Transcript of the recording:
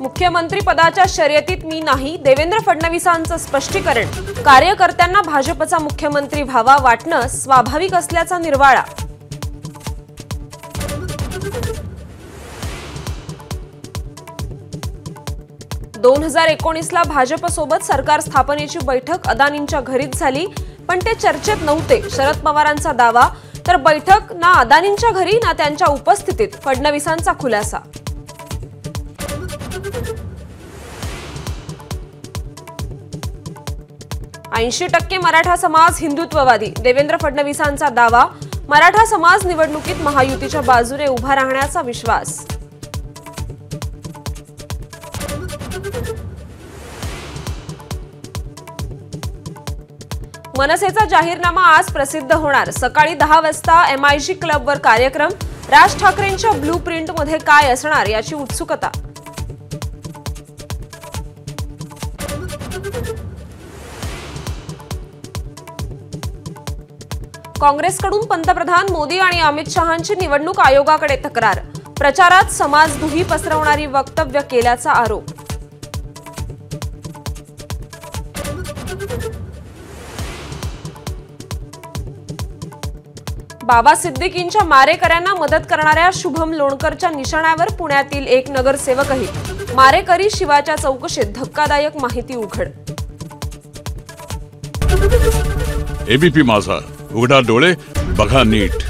मुख्यमंत्री पदाच्या शर्यतीत मी नाही, देवेंद्र फडणवीसांचं स्पष्टीकरण। कार्यकर्त्यांना भाजपचा मुख्यमंत्री व्हावा वाटणं स्वाभाविक असल्याचा निर्वाळा। दोन 2019ला भाजपसोबत सरकार स्थापनेची बैठक अदानींच्या घरीच झाली, पण ते चर्चेत नव्हते। शरद पवारांचा दावा, तर बैठक ना अदानींच्या घरी ना त्यांच्या उपस्थितीत, फडणवीसांचा खुलासा। ऐंशी 80% मराठा समाज हिंदुत्ववादी, देवेंद्र फडणवीसांचा दावा। मराठा समाज निवडणुकीत महायुतीच्या बाजूने उभा राहण्याचा विश्वास। मनसेचा जाहीरनामा आज प्रसिद्ध होणार। सकाळी 10 वाजता MIG क्लबवर कार्यक्रम। राज ठाकरेंच्या ब्लूप्रिंटमध्ये काय असणार याची उत्सुकता। काँग्रेसकडून पंतप्रधान मोदी आणि अमित शहांची निवडणूक आयोगाकडे तक्रार। प्रचारात समाजद्रोही पसरवणारी वक्तव्य केल्याचा आरोप। बाबा सिद्दीकींच्या मारेकऱ्यांना मदत करणाऱ्या शुभम लोणकरच्या निशाण्यावर पुण्यातील एक नगरसेवकही। मारेकरी शिवाच्या चौकशीत धक्कादायक माहिती उघड। एबीपी माझा, उघडा डोळे बघा नीट।